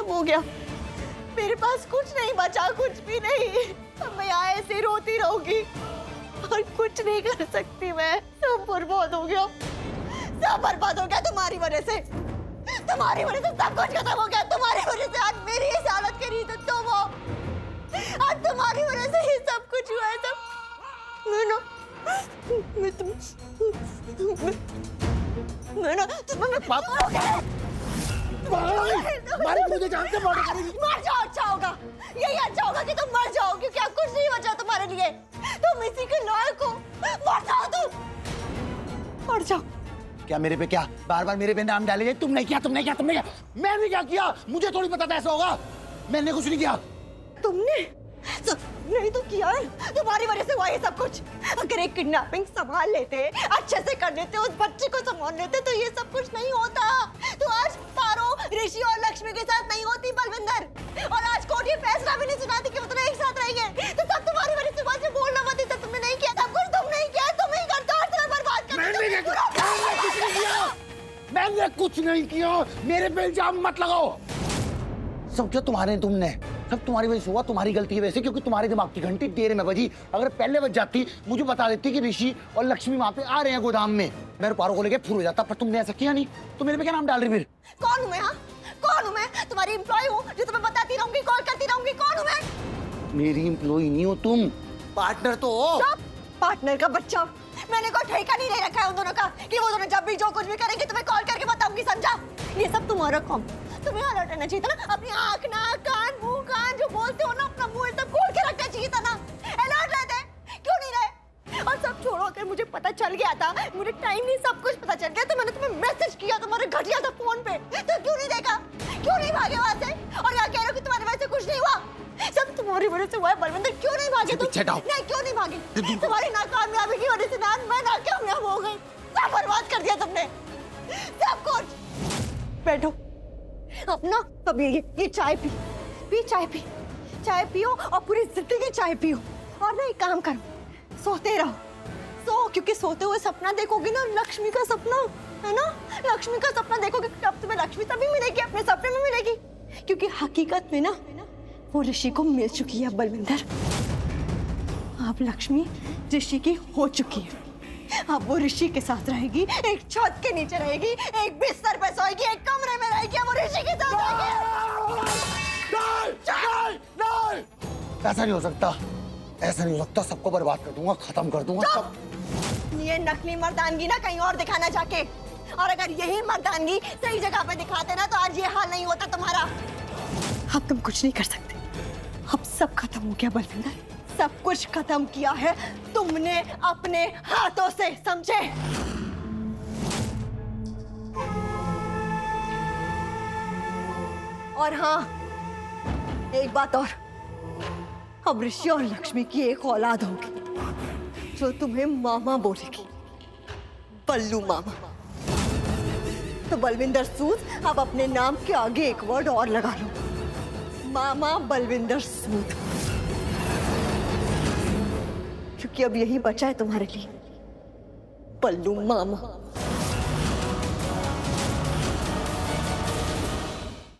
हो गया, मेरे पास कुछ नहीं बचा, कुछ भी नहीं। अब मैं यहाँ ऐसे रोती रहूंगी और कुछ नहीं कर सकती मैं। सब बर्बाद हो गया, सब बर्बाद हो गया तुम्हारी वजह से। तुम्हारी वजह से सब कुछ खत्म हो गया। तुम्हारी वजह से आज मेरी इस हालत करी तो तुम हो। आज तुम्हारी वजह से ही सब कुछ हुआ है। सब मर जाओ, अच्छा होगा। यही अच्छा होगा कि तुम मर जाओ, क्योंकि अब कुछ नहीं बचा तुम्हारे लिए। तुम इसी के लायक हो। मर जाओ तुम, मर जाओ। क्या मेरे पे, क्या बार बार मेरे पे नाम डालेंगे? तुमने किया, तुमने किया, तुमने किया। मैंने क्या किया? मुझे थोड़ी पता था ऐसा होगा। मैंने कुछ नहीं किया। तुमने नहीं तो किया है, तुम्हारी वजह से हुआ ये सब कुछ। अगर एक किडनैपिंग संभाल लेते, अच्छे से कर लेते, उस बच्चे को संभाल लेते, तो ये सब कुछ नहीं होता। तो आज पारो, ऋषि और लक्ष्मी के साथ नहीं होती बलविंदर, और आज कोर्ट ये फैसला भी नहीं सुनाती कि वो दोनों एक साथ रहेंगे। तो सब तुम्हारी वजह से। बात बोलना मत, सब तुमने नहीं किया। सब कुछ तुम नहीं किया, तुम ही करते हो, हर तरह बर्बाद करते हो। मैंने कुछ नहीं किया। मेरे पे इल्जाम मत लगाओ। सब जो तुम्हारे, तुमने सब तुम्हारी वजह से हुआ, तुम्हारी गलती है वैसे, क्योंकि तुम्हारे दिमाग की घंटी देर में बजी। अगर पहले बज जाती, मुझे बता देती कि ऋषि और लक्ष्मी वहां पे आ रहे हैं गोदाम में, मैं पारो को लेके फुर हो जाता। पर तुमने ऐसा किया नहीं। तो मेरे पे क्या नाम डाल रही? फिर कौन हूँ मैं? हाँ, कौन हूँ मैं? तुम्हारी एम्प्लॉय हूँ जो तुम्हें बताती रहूंगी, कॉल करती रहूंगी। कौन हूँ मैं? मेरी एम्प्लॉय नहीं हो तुम, पार्टनर तो हो। पार्टनर का बच्चा। मैंने कोई ठेका नहीं ले रखा है उन दोनों का कि वो दोनों जब भी जो कुछ भी करेंगे तुम्हें कॉल करके बताऊंगी, समझा? ये सब तुम्हारा काम। तुम्हें अलर्ट रहना चाहिए था ना। अपनी आँख, नाक, कान, मुंह, कान जो बोलते हो ना, अपना मुंह एकदम खोल के रखना चाहिए था ना। अलर्ट रहते, क्यों नहीं रहे? और सब छोड़ो, अगर मुझे पता चल गया था, मुझे टाइम नहीं, सब कुछ पता चल गया, तो मैंने तुम्हें मैसेज किया, तुम्हारे घटिया था फोन पे, तो क्यों नहीं देखा? क्यों नहीं भागे वहां से? और यहाँ कह रहे हो कि तुम्हारे वजह से कुछ नहीं हुआ। सब तुम्हारी वजह से हुआ है बलविंदर। क्यों नहीं भागे तुम? नहीं, क्यों नहीं भागे? तुम्हारी नाकामयाबी की वजह से ना मैं नाकामयाब हो गई। सब बर्बाद कर दिया तुमने, सब कुछ। बैठो अपना। अब ये चाय पी चाय पी, चाय पियो और पूरी जिंदगी चाय पियो। और ना एक काम करो, सोते रहो, सो, क्योंकि सोते हुए सपना देखोगे ना, लक्ष्मी का सपना है ना, लक्ष्मी का सपना देखोगे, तब तुम्हें लक्ष्मी तभी मिलेगी, अपने सपने में मिलेगी। क्योंकि हकीकत में ना वो ऋषि को मिल चुकी है बलविंदर। अब लक्ष्मी ऋषि की हो चुकी है। अब वो ऋषि के साथ रहेगी, एक छत के नीचे रहेगी, एक बिस्तर पे सोएगी, एक कमरे में रहेगी, वो ऋषि के साथ रहेगी। ऐसा नहीं हो सकता, ऐसा नहीं हो सकता। सबको बर्बाद कर दूंगा, खत्म कर दूंगा सब। ये नकली मर्दानगी ना कहीं और दिखाना जाके, और अगर यही मर्दानगी सही जगह पे दिखाते ना, तो आज ये हाल नहीं होता तुम्हारा। अब तुम कुछ नहीं कर सकते, अब सब खत्म हो गया बलविंदर। सब कुछ खत्म किया है तुमने अपने हाथों से, समझे? और हाँ, एक बात और, अब ऋषि और लक्ष्मी की एक औलाद होगी जो तुम्हें मामा बोलेगी, बल्लू मामा। तो बलविंदर सूद अब अपने नाम के आगे एक वर्ड और लगा लो, मामा बलविंदर सूद, क्योंकि अब यही बचा है तुम्हारे लिए, बल्लू मामा।